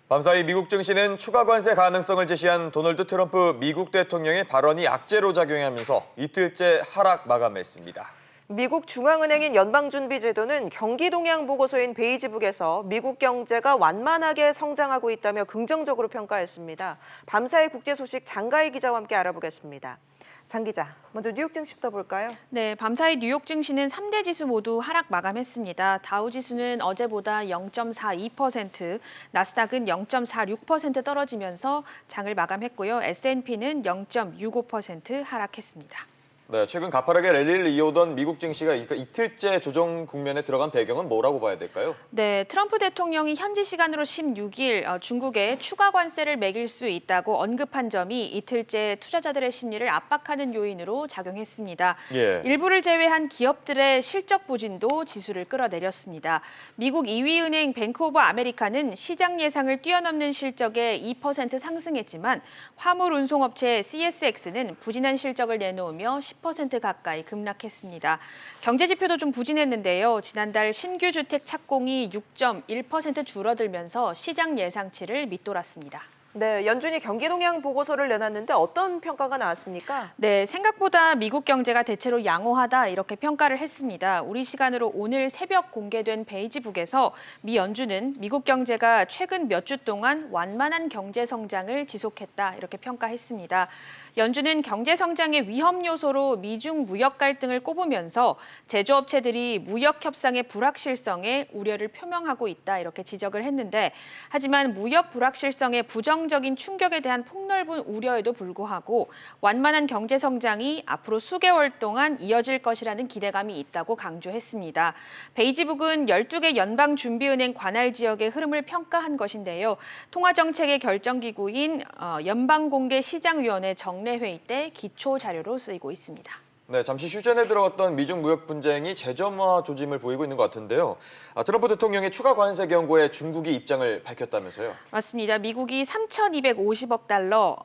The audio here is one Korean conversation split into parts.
밤사이 미국 증시는 추가 관세 가능성을 제시한 도널드 트럼프 미국 대통령의 발언이 악재로 작용하면서 이틀째 하락 마감했습니다. 미국 중앙은행인 연방준비제도는 경기 동향 보고서인 베이지북에서 미국 경제가 완만하게 성장하고 있다며 긍정적으로 평가했습니다. 밤사이 국제 소식 장가희 기자와 함께 알아보겠습니다. 장 기자, 먼저 뉴욕 증시부터 볼까요? 네, 밤사이 뉴욕 증시는 3대 지수 모두 하락 마감했습니다. 다우 지수는 어제보다 0.42%, 나스닥은 0.46% 떨어지면서 장을 마감했고요. S&P는 0.65% 하락했습니다. 네, 최근 가파르게 랠리를 이어오던 미국 증시가 이틀째 조정 국면에 들어간 배경은 뭐라고 봐야 될까요? 네, 트럼프 대통령이 현지 시간으로 16일 중국에 추가 관세를 매길 수 있다고 언급한 점이 이틀째 투자자들의 심리를 압박하는 요인으로 작용했습니다. 예. 일부를 제외한 기업들의 실적 부진도 지수를 끌어내렸습니다. 미국 2위 은행 뱅크 오브 아메리카는 시장 예상을 뛰어넘는 실적에 2% 상승했지만 화물 운송업체 CSX는 부진한 실적을 내놓으며 10% 가까이 급락했습니다. 경제 지표도 좀 부진했는데요. 지난달 신규 주택 착공이 6.1% 줄어들면서 시장 예상치를 밑돌았습니다. 네, 연준이 경기 동향 보고서를 내놨는데 어떤 평가가 나왔습니까? 네, 생각보다 미국 경제가 대체로 양호하다 이렇게 평가를 했습니다. 우리 시간으로 오늘 새벽 공개된 베이지북에서 미 연준은 미국 경제가 최근 몇 주 동안 완만한 경제 성장을 지속했다 이렇게 평가했습니다. 연준은 경제 성장의 위험 요소로 미중 무역 갈등을 꼽으면서 제조업체들이 무역 협상의 불확실성에 우려를 표명하고 있다 이렇게 지적을 했는데 하지만 무역 불확실성의 부정적인 충격에 대한 폭넓은 우려에도 불구하고 완만한 경제 성장이 앞으로 수개월 동안 이어질 것이라는 기대감이 있다고 강조했습니다. 베이지북은 12개 연방준비은행 관할 지역의 흐름을 평가한 것인데요. 통화정책의 결정기구인 연방공개시장위원회 정례회의 때 기초 자료로 쓰이고 있습니다. 네, 잠시 휴전에 들어갔던 미중 무역 분쟁이 재점화 조짐을 보이고 있는 것 같은데요. 트럼프 대통령의 추가 관세 경고에 중국이 입장을 밝혔다면서요? 맞습니다. 미국이 3,250억 달러,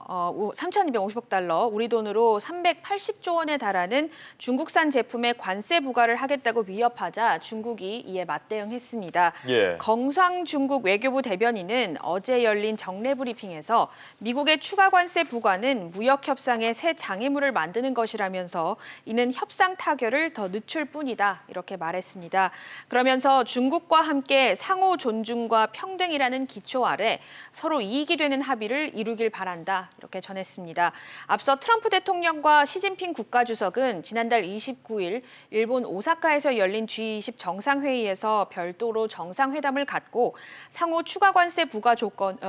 우리 돈으로 380조 원에 달하는 중국산 제품에 관세 부과를 하겠다고 위협하자 중국이 이에 맞대응했습니다. 예. 경상 중국 외교부 대변인은 어제 열린 정례 브리핑에서 미국의 추가 관세 부과는 무역 협상의 새 장애물을 만드는 것이라면서 이는 협상 타결을 더 늦출 뿐이다 이렇게 말했습니다. 그러면서 중국과 함께 상호 존중과 평등이라는 기초 아래 서로 이익이 되는 합의를 이루길 바란다 이렇게 전했습니다. 앞서 트럼프 대통령과 시진핑 국가주석은 지난달 29일 일본 오사카에서 열린 G20 정상회의에서 별도로 정상회담을 갖고 상호 추가 관세 부과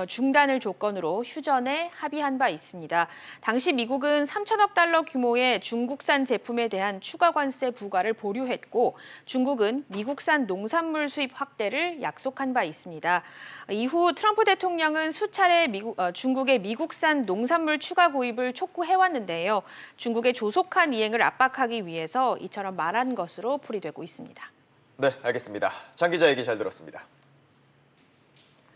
중단을 조건으로 휴전에 합의한 바 있습니다. 당시 미국은 3천억 달러 규모의 중국산 제품에 대한 추가 관세 부과를 보류했고 중국은 미국산 농산물 수입 확대를 약속한 바 있습니다. 이후 트럼프 대통령은 수차례 중국의 미국산 농산물 추가 구입을 촉구해왔는데요. 중국의 조속한 이행을 압박하기 위해서 이처럼 말한 것으로 풀이되고 있습니다. 네, 알겠습니다. 장 기자 얘기 잘 들었습니다.